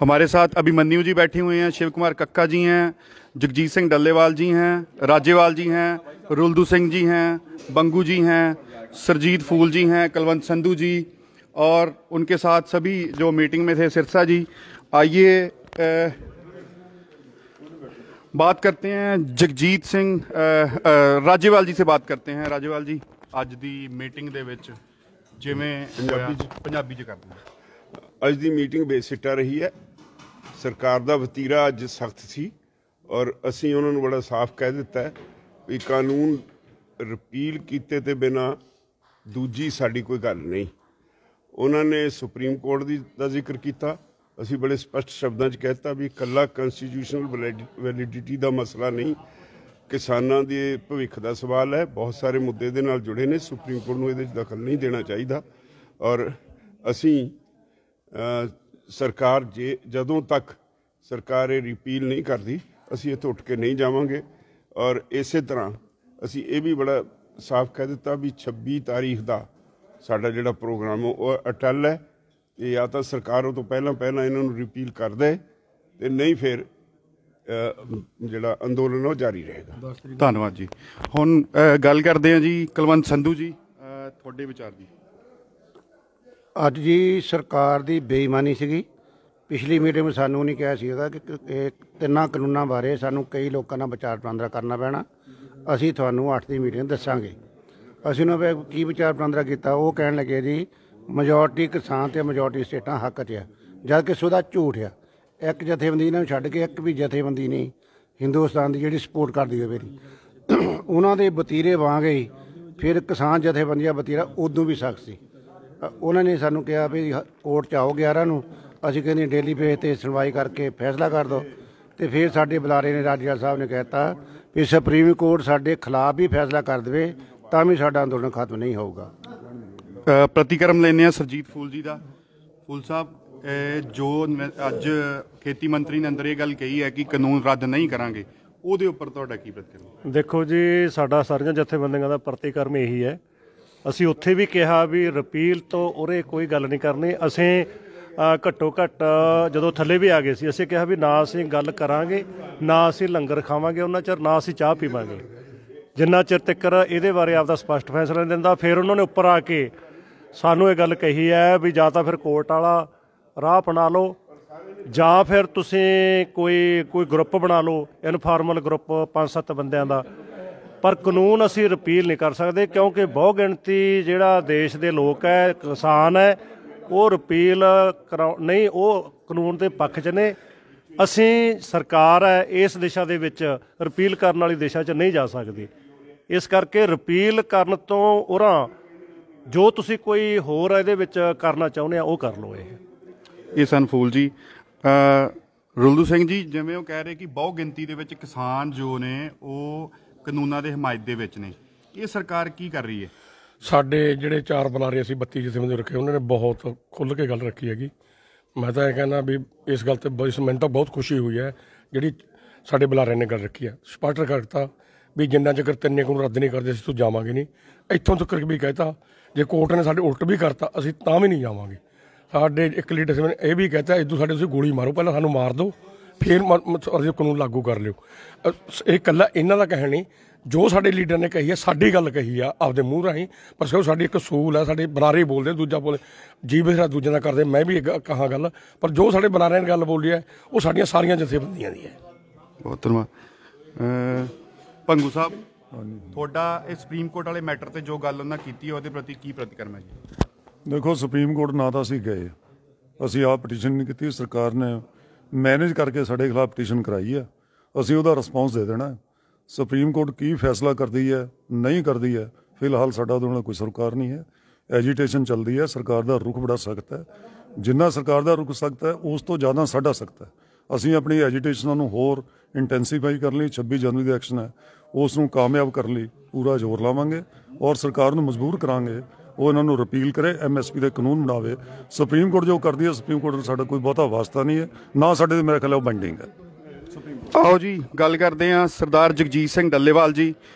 हमारे साथ अभिमन्यु जी बैठे हुए हैं, शिव कुमार कक्का जी हैं, जगजीत सिंह डल्लेवाल जी हैं, राजेवाल जी हैं, रुलदू सिंह जी हैं, बंगू जी हैं, सरजीत फूल जी हैं, कुलवंत संधू जी और उनके साथ सभी जो मीटिंग में थे, सिरसा जी। आइए बात करते हैं जगजीत सिंह राजेवाल जी से बात करते हैं। राजेवाल जी, ਅੱਜ ਦੀ ਮੀਟਿੰਗ ਦੇ ਵਿੱਚ ਜਿਵੇਂ ਪੰਜਾਬੀ 'ਚ ਕਰਦੇ ਹਾਂ, ਅੱਜ ਦੀ ਮੀਟਿੰਗ ਬੇਸਿੱਟਾ ਰਹੀ ਹੈ। ਸਰਕਾਰ ਦਾ ਵਤੀਰਾ ਅੱਜ ਸਖਤ ਸੀ ਔਰ ਅਸੀਂ ਉਹਨਾਂ ਨੂੰ ਬੜਾ ਸਾਫ਼ ਕਹਿ ਦਿੱਤਾ ਹੈ ਵੀ ਕਾਨੂੰਨ ਰਿਪੀਲ ਕੀਤੇ ਤੇ ਬਿਨਾਂ ਦੂਜੀ ਸਾਡੀ ਕੋਈ ਗੱਲ ਨਹੀਂ। ਉਹਨਾਂ ਨੇ ਸੁਪਰੀਮ ਕੋਰਟ ਦਾ ਜ਼ਿਕਰ ਕੀਤਾ। ਅਸੀਂ ਬੜੇ ਸਪਸ਼ਟ ਸ਼ਬਦਾਂ 'ਚ ਕਹਿ ਦਿੱਤਾ ਵੀ ਇਕੱਲਾ ਕੰਸਟੀਟਿਊਸ਼ਨਲ ਵੈਲਿਡਿਟੀ ਦਾ ਮਸਲਾ ਨਹੀਂ, किसानों के भविख का सवाल है। बहुत सारे मुद्दे दे नाल जुड़े ने। सुप्रीम कोर्ट को ये दखल नहीं देना चाहिए और असी सरकार जदों तक सरकार ये रिपील नहीं करती असी इत्थों उठ के नहीं जावांगे। और इस तरह असी ये भी बड़ा साफ कह दिता भी 26 तारीख का साडा जिहड़ा प्रोग्राम वो अटल है। या तो सरकार तो पहला इन्हों रिपील कर दे ते नहीं फिर ਜਿਹੜਾ ਅੰਦੋਲਨ ਉਹ ਜਾਰੀ ਰਹੇਗਾ। ਧੰਨਵਾਦ ਜੀ। ਹੁਣ ਗੱਲ ਕਰਦੇ ਹਾਂ ਜੀ ਕੁਲਵੰਤ ਸੰਧੂ ਜੀ, ਤੁਹਾਡੇ ਵਿਚਾਰ ਜੀ। ਅੱਜ ਜੀ ਸਰਕਾਰ ਦੀ ਬੇਈਮਾਨੀ ਸੀਗੀ। ਪਿਛਲੀ ਮੀਟਿੰਗ ਵਿੱਚ ਸਾਨੂੰ ਨਹੀਂ ਕਿਹਾ ਸੀਗਾ ਕਿ ਤਿੰਨਾਂ ਕਾਨੂੰਨਾਂ ਬਾਰੇ ਸਾਨੂੰ ਕਈ ਲੋਕਾਂ ਨਾਲ ਵਿਚਾਰ ਵਟਾਂਦਰਾ ਕਰਨਾ ਪੈਣਾ। ਅਸੀਂ ਤੁਹਾਨੂੰ 8 ਦੀ ਮੀਟਿੰਗ ਦੱਸਾਂਗੇ। ਅਸੀਂ ਉਹਨਾਂ ਕੀ ਵਿਚਾਰ ਵਟਾਂਦਰਾ ਕੀਤਾ, ਉਹ ਕਹਿਣ ਲੱਗੇ ਜੀ ਮੈਜੋਰਟੀ ਕਿਸਾਨ ਅਤੇ ਮੈਜੋਰਟੀ ਸਟੇਟਾਂ ਹੱਕ 'ਚ ਆ, ਜਦ ਕਿ ਉਹਦਾ ਝੂਠ ਆ। एक जथेबंदी इन्होंने छड्ड के एक भी जथेबंदी नहीं हिंदुस्तान की जिहड़ी सपोर्ट करती होवे उन्होंने वतीरे वांग ही फिर किसान जथेबंदियां वतीरा उदों भी सख्त सी। उन्होंने सानू कहा भी कोर्ट च आओ 11 नूं, असीं कहंदे डेली बेस ते सुनवाई करके फैसला कर दो। तो फिर साडे बुलारे ने राजेवाल साहब ने कहता भी सुप्रीम कोर्ट साडे खिलाफ भी फैसला कर दे तां भी साडा अंदोलन खत्म नहीं होगा। प्रतिक्रम लेने सरजीत फूल जी का। फूल साहब, जो अज खेती मंत्री ने अंदर ये गल कही है कि कानून रद्द नहीं करांगे, ਉਹਦੇ ਉੱਪਰ ਤੁਹਾਡਾ ਕੀ ਪ੍ਰਤੀਕਰਮ? देखो जी, ਸਾਡਾ ਸਾਰੀਆਂ ਜਥੇਬੰਦੀਆਂ ਦਾ ਪ੍ਰਤੀਕਰਮ ਇਹੀ ਹੈ। ਅਸੀਂ ਉੱਥੇ ਵੀ ਕਿਹਾ ਵੀ ਰਿਪੀਲ ਤੋਂ ਉਰੇ ਕੋਈ ਗੱਲ ਨਹੀਂ ਕਰਨੀ। ਅਸੀਂ ਘੱਟੋ ਘੱਟ ਜਦੋਂ ਥੱਲੇ ਵੀ ਆ ਗਏ ਸੀ ਅਸੀਂ ਕਿਹਾ ਵੀ ਨਾ ਅਸੀਂ ਗੱਲ ਕਰਾਂਗੇ, ਨਾ ਅਸੀਂ ਲੰਗਰ ਖਾਵਾਂਗੇ ਉਹਨਾਂ ਚਿਰ, ਨਾ ਅਸੀਂ ਚਾਹ ਪੀਵਾਂਗੇ ਜਿੰਨਾ ਚਿਰ ਤੱਕ ਇਹਦੇ ਬਾਰੇ ਆਪਦਾ ਸਪਸ਼ਟ ਫੈਸਲਾ ਨਹੀਂ ਦਿੰਦਾ। ਫਿਰ ਉਹਨਾਂ ਨੇ ਉੱਪਰ ਆ ਕੇ ਸਾਨੂੰ ਇਹ ਗੱਲ ਕਹੀ ਹੈ ਵੀ ਜਾਂ ਤਾਂ ਫਿਰ ਕੋਰਟ ਵਾਲਾ ਰਾਹ ਅਪਣਾ ਲਓ ਜਾਂ ਫਿਰ ਤੁਸੀਂ ਕੋਈ ਗਰੁੱਪ ਬਣਾ ਲਓ, ਇਨਫਾਰਮਲ ਗਰੁੱਪ 5-7 ਬੰਦਿਆਂ ਦਾ। ਪਰ ਕਾਨੂੰਨ ਅਸੀਂ ਰਿਪੀਲ ਨਹੀਂ ਕਰ ਸਕਦੇ ਕਿਉਂਕਿ ਬਹੁ ਗਿਣਤੀ ਜਿਹੜਾ ਦੇਸ਼ ਦੇ ਲੋਕ ਹੈ, ਕਿਸਾਨ ਹੈ, ਉਹ ਰਿਪੀਲ ਨਹੀਂ, ਉਹ ਕਾਨੂੰਨ ਦੇ ਪੱਖ 'ਚ ਨੇ। ਅਸੀਂ ਸਰਕਾਰ ਹੈ ਇਸ ਦਿਸ਼ਾ ਦੇ ਵਿੱਚ ਰਿਪੀਲ ਕਰਨ ਵਾਲੀ ਦਿਸ਼ਾ 'ਚ ਨਹੀਂ ਜਾ ਸਕਦੀ। ਇਸ ਕਰਕੇ ਰਿਪੀਲ ਕਰਨ ਤੋਂ ਉਰਾਂ ਜੋ ਤੁਸੀਂ ਕੋਈ ਹੋਰ ਇਹਦੇ ਵਿੱਚ ਕਰਨਾ ਚਾਹੁੰਦੇ ਆ ਉਹ ਕਰ ਲਓ। ਇਹ ਸਨ ਫੂਲ ਜੀ। रुलदू सिंह जी, जिवें वो कह रहे कि बहु गिनती दे विच किसान जो ने वो कानूनां दे हिमायत दे विच ने, ये सरकार की कर रही है? साडे जिहड़े 4 बुलारे असीं 32 जथेबंदी रखे उन्होंने बहुत खुल के गल रखी हैगी। मैं तो यह कहना भी इस गल ते मैनूं तां बहुत खुशी हुई है जिहड़ी साडे बुलारे ने गल रखी है। स्पष्ट करता भी जिन्ना चकर तिन्ने कानून रद्द नहीं करदे असीं तो जावांगे नहीं। इत्थों तक भी कहता जे कोर्ट ने साडे उल्ट भी करता असीं तां भी नहीं जावांगे। साडे एक लीडर ने यह भी कहता इदू साडे तुसीं गोली मारो, पहले सानू मार दो फिर कानून लागू कर लिओ। ये कल्ला इन्हां दा कहण नहीं, जो साडे लीडर ने कही है साडी गल कही है आपदे मूँह राहीं। पर सो साडी एक सूल है, साडे बुलारे बोलते दूजा बोले जी बथेरा दूजे का करते, मैं भी कहा गल। पर जो साडे बुलारे ने गल बोली है वो साडियां सारियां जथेबंदियां दी है। बहुत धन्यवाद। भंगू साहब, ਤੁਹਾਡਾ ਇਹ ਸੁਪਰੀਮ ਕੋਰਟ ਵਾਲੇ मैटर ਤੇ जो गल उन्होंने की ਉਹਦੇ ਪ੍ਰਤੀ ਕੀ ਪ੍ਰਤੀਕਰਮ ਹੈ ਜੀ? देखो, सुप्रीम कोर्ट ना तो असी गए, असी आप पटीशन नहीं की, सरकार ने मैनेज करके साढ़े खिलाफ पटीशन कराई है, असी उसका रिस्पॉन्स दे देना है। सुप्रीम कोर्ट की फैसला करती है नहीं करती है फिलहाल साडा उहदे नाल कोई सरोकार नहीं है। एजीटेशन चलती है, सरकार का रुख बड़ा सख्त है। जिन्ना सरकार का रुख सख्त है उस तो ज़्यादा साडा सख्त है। असी अपनी एजीटेशन नूं होर इंटेंसीफाई कर ਲਈ 26 जनवरी का एक्शन है उस नूं कामयाब कर ਲਈ पूरा जोर लावांगे और सरकार नूं मजबूर करांगे वो इन्होंने रिपील करे, MSP के कानून बनावे। सुप्रीम कोर्ट जो करती है, सुप्रीम कोर्ट का साडा कोई बहुता वास्ता नहीं है, ना साडे मेरे ख्याल बाइंडिंग है। आओ जी गल करते हैं सरदार जगजीत सिंह डल्लेवाल जी,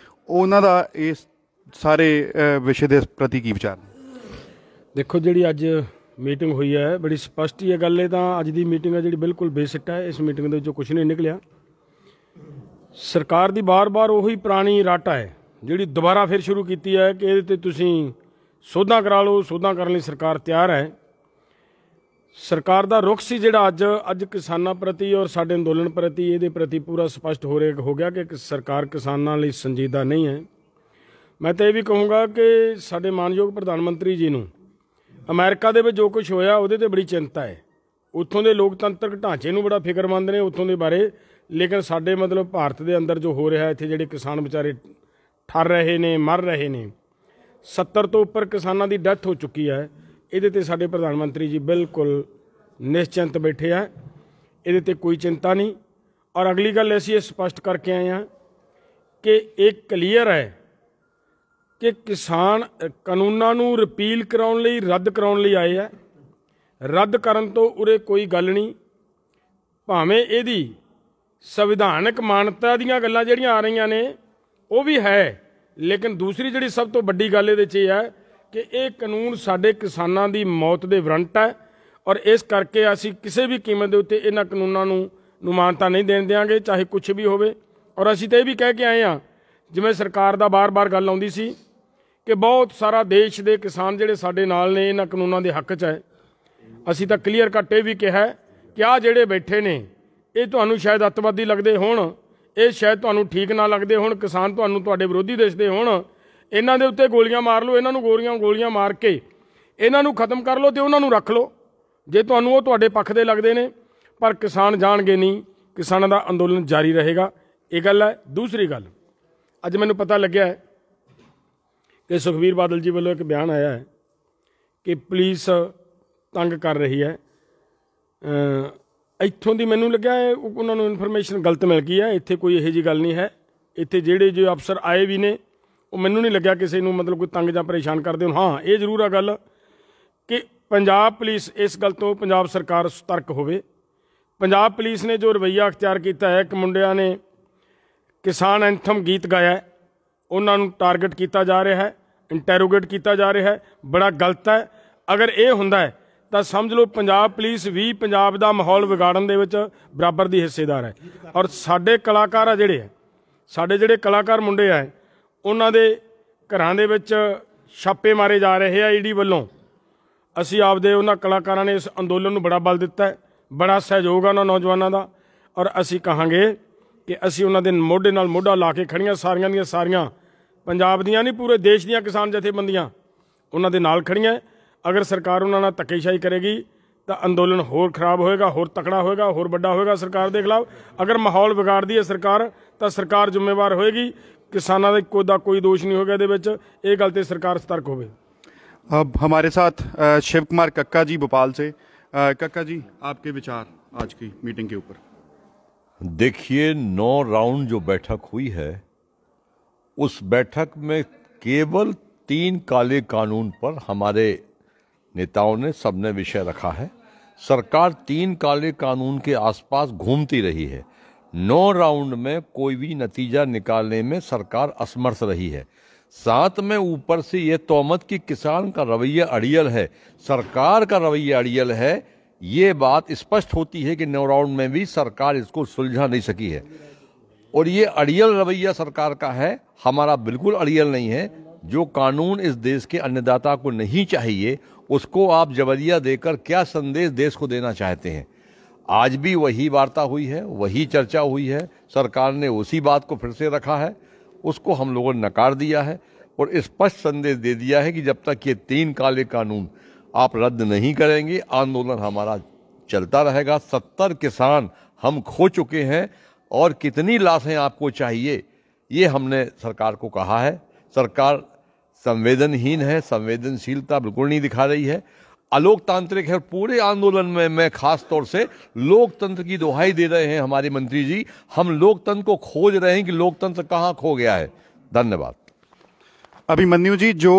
उन्हों का इस सारे विषय के प्रति की विचार? देखो, जी अज ਮੀਟਿੰਗ ਹੋਈ ਹੈ ਬੜੀ ਸਪਸ਼ਟ ਹੀ ਇਹ ਗੱਲ ਹੈ। ਤਾਂ ਅੱਜ ਦੀ ਮੀਟਿੰਗ ਹੈ ਜਿਹੜੀ ਬਿਲਕੁਲ ਬੇਸਿਕ ਹੈ। ਇਸ ਮੀਟਿੰਗ ਦੇ ਵਿੱਚੋਂ ਕੁਝ ਨਹੀਂ ਨਿਕਲਿਆ। ਸਰਕਾਰ ਦੀ ਬਾਰ-ਬਾਰ ਉਹੀ ਪੁਰਾਣੀ ਰੱਟ ਹੈ ਜਿਹੜੀ ਦੁਬਾਰਾ ਫਿਰ ਸ਼ੁਰੂ ਕੀਤੀ ਹੈ ਕਿ ਇਹਦੇ 'ਤੇ ਤੁਸੀਂ ਸੋਧਾਂ ਕਰਾ ਲਓ। ਸੋਧਾਂ ਕਰਨ ਲਈ ਸਰਕਾਰ ਤਿਆਰ ਹੈ। ਸਰਕਾਰ ਦਾ ਰੁਖ ਸੀ ਜਿਹੜਾ ਅੱਜ ਕਿਸਾਨਾਂ ਪ੍ਰਤੀ ਔਰ ਸਾਡੇ ਅੰਦੋਲਨ ਪ੍ਰਤੀ ਇਹਦੇ ਪ੍ਰਤੀ ਪੂਰਾ ਸਪਸ਼ਟ ਹੋ ਗਿਆ ਕਿ ਸਰਕਾਰ ਕਿਸਾਨਾਂ ਲਈ ਸੰਜੀਦਾ ਨਹੀਂ ਹੈ। ਮੈਂ ਤਾਂ ਇਹ ਵੀ ਕਹੂੰਗਾ ਕਿ ਸਾਡੇ ਮਾਨਯੋਗ ਪ੍ਰਧਾਨ ਮੰਤਰੀ ਜੀ ਨੂੰ ਅਮਰੀਕਾ ਦੇ ਵਿੱਚ ਜੋ ਕੁਝ ਹੋਇਆ ਉਹਦੇ 'ਤੇ ਬੜੀ ਚਿੰਤਾ ਹੈ। ਉੱਥੋਂ ਦੇ ਲੋਕਤੰਤਰਕ ਢਾਂਚੇ ਨੂੰ ਬੜਾ ਫਿਕਰਮੰਦ ਨੇ ਉੱਥੋਂ ਦੇ ਬਾਰੇ। ਲੇਕਿਨ ਸਾਡੇ ਮਤਲਬ ਭਾਰਤ ਦੇ ਅੰਦਰ ਜੋ ਹੋ ਰਿਹਾ ਇੱਥੇ ਜਿਹੜੇ ਕਿਸਾਨ ਵਿਚਾਰੇ ਠਰ ਰਹੇ ਨੇ, ਮਰ ਰਹੇ ਨੇ, 70 ਤੋਂ ਉੱਪਰ ਕਿਸਾਨਾਂ ਦੀ ਡੈਥ ਹੋ ਚੁੱਕੀ ਹੈ। ਇਹਦੇ 'ਤੇ ਸਾਡੇ ਪ੍ਰਧਾਨ ਮੰਤਰੀ ਜੀ ਬਿਲਕੁਲ ਨਿਸ਼ਚਿੰਤ ਬੈਠੇ ਆ। ਇਹਦੇ 'ਤੇ ਕੋਈ ਚਿੰਤਾ ਨਹੀਂ। ਔਰ ਅਗਲੀ ਗੱਲ ਅਸੀਂ ਇਹ ਸਪਸ਼ਟ ਕਰਕੇ ਆਏ ਹਾਂ ਕਿ ਇਹ ਕਲੀਅਰ ਹੈ ਕਿ ਕਿਸਾਨ ਕਾਨੂੰਨਾਂ ਨੂੰ ਰਿਪੀਲ ਕਰਾਉਣ ਲਈ, ਰੱਦ ਕਰਾਉਣ ਲਈ ਆਏ ਆ। ਰੱਦ ਕਰਨ ਤੋਂ ਉਰੇ ਕੋਈ ਗੱਲ ਨਹੀਂ। ਭਾਵੇਂ ਇਹਦੀ ਸੰਵਿਧਾਨਕ ਮਾਨਤਾ ਦੀਆਂ ਗੱਲਾਂ ਜਿਹੜੀਆਂ ਆ ਰਹੀਆਂ ਨੇ ਉਹ ਵੀ ਹੈ, ਲੇਕਿਨ ਦੂਸਰੀ ਜਿਹੜੀ ਸਭ ਤੋਂ ਵੱਡੀ ਗੱਲ ਇਹਦੇ 'ਚ ਇਹ ਹੈ ਕਿ ਇਹ ਕਾਨੂੰਨ ਸਾਡੇ ਕਿਸਾਨਾਂ ਦੀ ਮੌਤ ਦੇ ਵਾਰੰਟ ਹੈ। ਔਰ ਇਸ ਕਰਕੇ ਅਸੀਂ ਕਿਸੇ ਵੀ ਕੀਮਤ ਦੇ ਉੱਤੇ ਇਹਨਾਂ ਕਾਨੂੰਨਾਂ ਨੂੰ ਮਾਨਤਾ ਨਹੀਂ ਦੇਣ ਦਿਆਂਗੇ, ਚਾਹੇ ਕੁਛ ਵੀ ਹੋਵੇ। ਔਰ ਅਸੀਂ ਤਾਂ ਇਹ ਵੀ ਕਹਿ ਕੇ ਆਏ ਹਾਂ, ਜਿਵੇਂ ਸਰਕਾਰ ਦਾ ਬਾਰ-ਬਾਰ ਗੱਲ ਆਉਂਦੀ ਸੀ ਕਿ ਬਹੁਤ ਸਾਰਾ ਦੇਸ਼ ਦੇ ਕਿਸਾਨ ਜਿਹੜੇ ਸਾਡੇ ਨਾਲ ਨੇ ਇਹਨਾਂ ਕਾਨੂੰਨਾਂ ਦੇ ਹੱਕ 'ਚ ਹੈ। ਅਸੀਂ ਤਾਂ ਕਲੀਅਰ ਕੱਟ ਇਹ ਵੀ ਕਿਹਾ ਕਿ ਆਹ ਜਿਹੜੇ ਬੈਠੇ ਨੇ ਇਹ ਤੁਹਾਨੂੰ ਸ਼ਾਇਦ ਅੱਤਵਾਦੀ ਲੱਗਦੇ ਹੋਣ, ਇਹ ਸ਼ਾਇਦ ਤੁਹਾਨੂੰ ਠੀਕ ਨਾ ਲੱਗਦੇ ਹੋਣ, ਕਿਸਾਨ ਤੁਹਾਨੂੰ ਤੁਹਾਡੇ ਵਿਰੋਧੀ ਦਿਸਦੇ ਹੋਣ, ਇਹਨਾਂ ਦੇ ਉੱਤੇ ਗੋਲੀਆਂ ਮਾਰ ਲਓ, ਇਹਨਾਂ ਨੂੰ ਗੋਲੀਆਂ ਮਾਰ ਕੇ ਇਹਨਾਂ ਨੂੰ ਖਤਮ ਕਰ ਲਓ ਤੇ ਉਹਨਾਂ ਨੂੰ ਰੱਖ ਲਓ ਜੇ ਤੁਹਾਨੂੰ ਉਹ ਤੁਹਾਡੇ ਪੱਖ ਦੇ ਲੱਗਦੇ ਨੇ। ਪਰ ਕਿਸਾਨ ਜਾਣਗੇ ਨਹੀਂ, ਕਿਸਾਨਾਂ ਦਾ ਅੰਦੋਲਨ ਜਾਰੀ ਰਹੇਗਾ। ਇਹ ਗੱਲ ਹੈ। ਦੂਸਰੀ ਗੱਲ, ਅੱਜ ਮੈਨੂੰ ਪਤਾ ਲੱਗਿਆ ਹੈ ਕਿ ਸੁਖਬੀਰ ਬਾਦਲ ਜੀ ਵੱਲੋਂ ਇੱਕ ਬਿਆਨ ਆਇਆ ਹੈ ਕਿ ਪੁਲਿਸ ਤੰਗ ਕਰ ਰਹੀ ਹੈ। ਇੱਥੋਂ ਦੀ ਮੈਨੂੰ ਲੱਗਿਆ ਉਹਨਾਂ ਨੂੰ ਇਨਫੋਰਮੇਸ਼ਨ ਗਲਤ ਮਿਲ ਗਈ ਹੈ। ਇੱਥੇ ਕੋਈ ਇਹੋ ਜਿਹੀ ਗੱਲ ਨਹੀਂ ਹੈ। ਇੱਥੇ ਜਿਹੜੇ ਜੋ ਅਫਸਰ ਆਏ ਵੀ ਨੇ ਉਹ ਮੈਨੂੰ ਨਹੀਂ ਲੱਗਿਆ ਕਿਸੇ ਨੂੰ ਮਤਲਬ ਕੋਈ ਤੰਗ ਜਾਂ ਪਰੇਸ਼ਾਨ ਕਰਦੇ ਹੋਣ। ਹਾਂ, ਇਹ ਜ਼ਰੂਰ ਆ ਗੱਲ ਕਿ ਪੰਜਾਬ ਪੁਲਿਸ ਇਸ ਗੱਲ ਤੋਂ ਪੰਜਾਬ ਸਰਕਾਰ ਸਤਰਕ ਹੋਵੇ। ਪੰਜਾਬ ਪੁਲਿਸ ਨੇ ਜੋ ਰਵੱਈਆ ਅਖਤਿਆਰ ਕੀਤਾ ਹੈ ਕਿ ਮੁੰਡਿਆਂ ਨੇ ਕਿਸਾਨ ਐਂਥਮ ਗੀਤ ਗਾਇਆ, ਉਹਨਾਂ ਨੂੰ ਟਾਰਗੇਟ ਕੀਤਾ ਜਾ ਰਿਹਾ ਹੈ, ਇੰਟੈਰੋਗੇਟ ਕੀਤਾ ਜਾ ਰਿਹਾ ਹੈ, ਬੜਾ ਗਲਤ ਹੈ। ਅਗਰ ਇਹ ਹੁੰਦਾ ਹੈ ਤਾਂ ਸਮਝ ਲਓ ਪੰਜਾਬ ਪੁਲਿਸ ਵੀ ਪੰਜਾਬ ਦਾ ਮਾਹੌਲ ਵਿਗਾੜਨ ਦੇ ਵਿੱਚ ਬਰਾਬਰ ਦੀ ਹਿੱਸੇਦਾਰ ਹੈ। ਔਰ ਸਾਡੇ ਕਲਾਕਾਰ ਆ ਜਿਹੜੇ ਕਲਾਕਾਰ ਮੁੰਡੇ ਆ, ਉਹਨਾਂ ਦੇ ਘਰਾਂ ਦੇ ਵਿੱਚ ਛਾਪੇ ਮਾਰੇ ਜਾ ਰਹੇ ਆ ਈਡੀ ਵੱਲੋਂ। ਅਸੀਂ ਆਪਦੇ ਉਹਨਾਂ ਕਲਾਕਾਰਾਂ ਨੇ ਇਸ ਅੰਦੋਲਨ ਨੂੰ ਬੜਾ ਬਲ ਦਿੱਤਾ ਹੈ, ਬੜਾ ਸਹਿਯੋਗ ਆ ਉਹਨਾਂ ਨੌਜਵਾਨਾਂ ਦਾ। ਔਰ ਅਸੀਂ ਕਹਾਂਗੇ ਕਿ ਅਸੀਂ ਉਹਨਾਂ ਦੇ ਮੋਢੇ ਨਾਲ ਮੋਢਾ ਲਾ ਕੇ ਖੜੀਆਂ, ਸਾਰੀਆਂ ਦੀਆਂ ਸਾਰੀਆਂ ਪੰਜਾਬ ਦੀਆਂ ਨਹੀਂ ਪੂਰੇ ਦੇਸ਼ ਦੀਆਂ ਕਿਸਾਨ ਜਥੇਬੰਦੀਆਂ ਉਹਨਾਂ ਦੇ ਨਾਲ ਖੜੀਆਂ। ਅਗਰ ਸਰਕਾਰ ਉਹਨਾਂ ਨਾਲ ਧੱਕੇਸ਼ਾਹੀ ਕਰੇਗੀ ਤਾਂ ਅੰਦੋਲਨ ਹੋਰ ਖਰਾਬ ਹੋਏਗਾ, ਹੋਰ ਤਕੜਾ ਹੋਏਗਾ, ਹੋਰ ਵੱਡਾ ਹੋਏਗਾ ਸਰਕਾਰ ਦੇ ਖਿਲਾਫ। ਅਗਰ ਮਾਹੌਲ ਵਿਗਾੜਦੀ ਹੈ ਸਰਕਾਰ ਤਾਂ ਸਰਕਾਰ ਜ਼ਿੰਮੇਵਾਰ ਹੋਏਗੀ। ਕਿਸਾਨਾਂ ਦਾ ਕੋਈ ਦੋਸ਼ नहीं होगा ਇਹਦੇ ਵਿੱਚ। ਇਹ ਗੱਲ ਤੇ ਸਰਕਾਰ सतर्क होवे। अब हमारे साथ शिव कुमार कक्का जी भोपाल से। कक्का जी, आपके विचार आज की मीटिंग के ऊपर? देखिए, 9 राउंड जो बैठक हुई है उस बैठक में केवल 3 काले कानून पर हमारे नेताओं ने सबने विषय रखा है। सरकार 3 काले कानून के आसपास घूमती रही है। 9 राउंड में कोई भी नतीजा निकालने में सरकार असमर्थ रही है। साथ में ऊपर से ये तोहमत कि किसान का रवैया अड़ियल है, सरकार का रवैया अड़ियल है, ये बात स्पष्ट होती है कि 9 राउंड में भी सरकार इसको सुलझा नहीं सकी है। और ये अड़ियल रवैया सरकार का है, हमारा बिल्कुल अड़ियल नहीं है। जो कानून इस देश के अन्नदाता को नहीं चाहिए उसको आप जबरिया देकर क्या संदेश देश को देना चाहते हैं? आज भी वही वार्ता हुई है, वही चर्चा हुई है, सरकार ने उसी बात को फिर से रखा है, उसको हम लोगों ने नकार दिया है और स्पष्ट संदेश दे दिया है कि जब तक ये 3 काले कानून आप रद्द नहीं करेंगे आंदोलन हमारा चलता रहेगा। 70 किसान हम खो चुके हैं और कितनी लाशें आपको चाहिए ये हमने सरकार को कहा है। सरकार संवेदनहीन है, संवेदनशीलता बिल्कुल नहीं दिखा रही है, अलोकतांत्रिक है। पूरे आंदोलन में मैं खास तौर से लोकतंत्र की दुहाई दे रहे हैं हमारे मंत्री जी। हम लोकतंत्र को खोज रहे हैं कि लोकतंत्र कहाँ खो गया है। धन्यवाद। अभिमन्यु जी, जो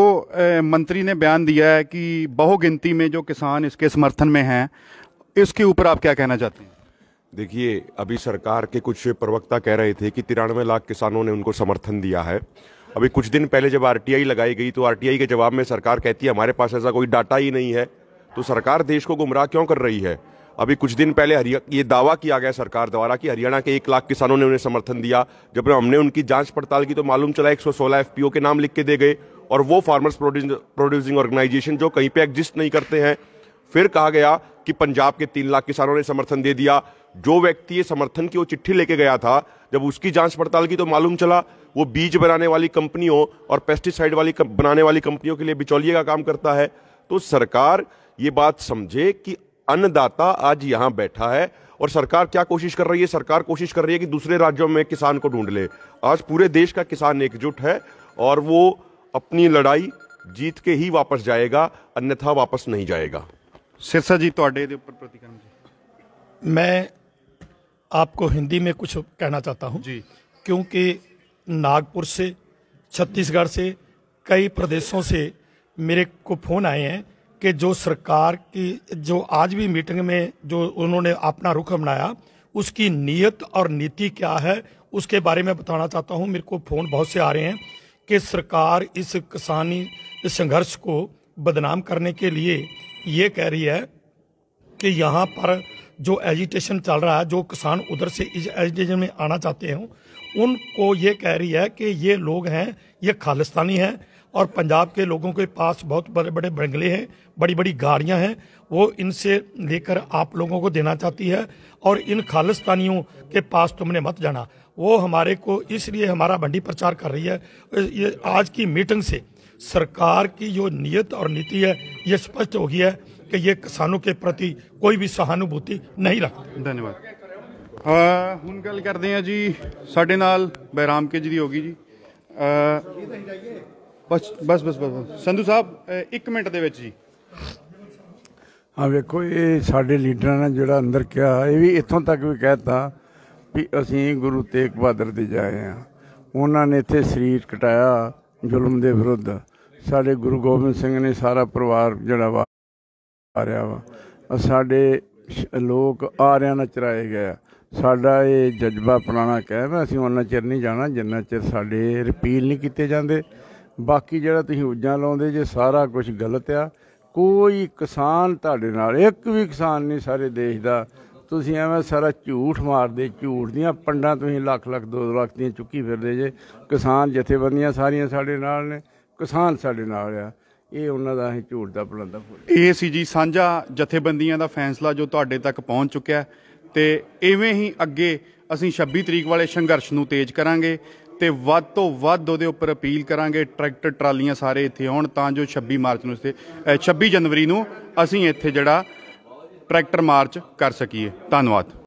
मंत्री ने बयान दिया है कि बहुगिनती में जो किसान इसके समर्थन में हैं, इसके ऊपर आप क्या कहना चाहते हैं? देखिए, अभी सरकार के कुछ प्रवक्ता कह रहे थे कि 93 लाख किसानों ने उनको समर्थन दिया है। अभी कुछ दिन पहले जब आरटीआई लगाई गई तो आरटीआई के जवाब में सरकार कहती है हमारे पास ऐसा कोई डाटा ही नहीं है, तो सरकार देश को गुमराह क्यों कर रही है? अभी कुछ दिन पहले ये दावा किया गया सरकार द्वारा कि हरियाणा के 1 लाख किसानों ने उन्हें समर्थन दिया। जब हमने उनकी जांच पड़ताल की तो मालूम चला 116 FPO के नाम लिख के दे गए, और वो फार्मर्स प्रोड्यूसिंग ऑर्गेनाइजेशन जो कहीं पे एग्जिस्ट नहीं करते हैं। फिर कहा गया कि पंजाब के 3 लाख किसानों ने समर्थन दे दिया। जो व्यक्ति ये समर्थन की वो चिट्ठी लेके गया था, जब उसकी जांच पड़ताल की तो मालूम चला वो बीज बनाने वाली कंपनियों और पेस्टिसाइड बनाने वाली कंपनियों के लिए बिचौलिए का काम करता है। तो सरकार ये बात समझे कि अन्नदाता आज यहां बैठा है, और सरकार क्या कोशिश कर रही है? सरकार कोशिश कर रही है कि दूसरे राज्यों में किसान को ढूंढ ले। आज पूरे देश का किसान एकजुट है और वो अपनी लड़ाई जीत के ही वापस जाएगा, अन्यथा वापस नहीं जाएगा। सिरसा जी, ਤੁਹਾਡੇ ਦੇ ਉੱਪਰ ਪ੍ਰਤੀਕਰਮ जी। मैं आपको हिंदी में कुछ कहना चाहता हूं जी, क्योंकि नागपुर से, छत्तीसगढ़ से, कई प्रदेशों से मेरे को फ़ोन आए हैं कि जो सरकार की जो आज भी मीटिंग में जो उन्होंने अपना रुख अपनाया उसकी नीयत और नीति क्या है उसके बारे में बताना चाहता हूं। मेरे को फ़ोन बहुत से आ रहे हैं कि सरकार इस किसानी संघर्ष को बदनाम करने के लिए ये कह रही है कि यहाँ पर जो एजिटेशन चल रहा है, जो किसान उधर से इस एजिटेशन में आना चाहते हैं उनको ये कह रही है कि ये लोग हैं, ये खालिस्तानी हैं और पंजाब के लोगों के पास बहुत बड़े बड़े बंगले हैं, बड़ी बड़ी गाड़ियां हैं, वो इनसे लेकर आप लोगों को देना चाहती है और इन खालिस्तानियों के पास तुमने मत जाना। वो हमारे को इसलिए हमारा भंडी प्रचार कर रही है। ये आज की मीटिंग से सरकार की जो नीयत और नीति है ये स्पष्ट हो गया है कि ये किसानों के प्रति कोई भी सहानुभूति नहीं रखती। धन्यवाद। ਹੁਣ ਗੱਲ ਕਰਦੇ ਹਾਂ ਜੀ, ਸਾਡੇ ਨਾਲ ਬੈਰਾਮ ਕੇ ਜੀ ਦੀ ਹੋਗੀ ਜੀ। ਬਸ ਸੰਧੂ ਸਾਹਿਬ 1 ਮਿੰਟ ਦੇ ਵਿੱਚ ਜੀ। हाँ वेखो, ये साडे लीडर ने जोड़ा अंदर कहा, ये भी इत्थों तक भी कहता भी असी गुरु तेग बहादुर दे जाए हैं। उन्होंने इत्थे शरीर कटाया जुल्म के विरुद्ध। साडे गुरु गोबिंद सिंह ने सारा परिवार जोड़ा वा आ रहा वा, साडे लोग आरियां नाल चराए गए। साडा ये जज्बा पुराना कहम है, असीं उन्ना चिर नहीं जाना जिन्ना चिर साडे रिपील नहीं कीते जांदे। बाकी जिहड़ा तुसीं उज्जां लाउंदे जे सारा कुछ गलत आ। कोई किसान तुहाडे नाल, एक भी किसान नहीं सारे देश का। तुसीं एवें सारा झूठ मारदे, झूठ दियां पंडां तुसीं लख 2 लाख दियां चुक्की फिरदे जे। किसान जथेबंदियां सारियां साडे नाल ने, किसान साडे नाल आ। ਇਹ ਉਹਨਾਂ ਦਾ ਅਸੀਂ ਝੂਠ ਦਾ ਪਲਾਂਦਾ ਫੁੱਲ। ਇਹ ਸੀ ਜੀ ਸਾਂਝਾ ਜਥੇਬੰਦੀਆਂ ਦਾ ਫੈਸਲਾ ਜੋ ਤੁਹਾਡੇ ਤੱਕ ਪਹੁੰਚ ਚੁੱਕਿਆ ਤੇ ਇਵੇਂ ਹੀ ਅੱਗੇ ਅਸੀਂ 26 ਤਰੀਕ ਵਾਲੇ ਸੰਘਰਸ਼ ਨੂੰ ਤੇਜ਼ ਕਰਾਂਗੇ ਤੇ ਵੱਧ ਤੋਂ ਵੱਧ ਉਹਦੇ ਉੱਪਰ ਅਪੀਲ ਕਰਾਂਗੇ। ਟਰੈਕਟਰ ਟਰਾਲੀਆਂ ਸਾਰੇ ਇੱਥੇ ਆਉਣ ਤਾਂ ਜੋ 26 ਮਾਰਚ ਨੂੰ 26 ਜਨਵਰੀ ਨੂੰ ਅਸੀਂ ਇੱਥੇ ਜਿਹੜਾ ਟਰੈਕਟਰ ਮਾਰਚ ਕਰ ਸਕੀਏ। ਧੰਨਵਾਦ।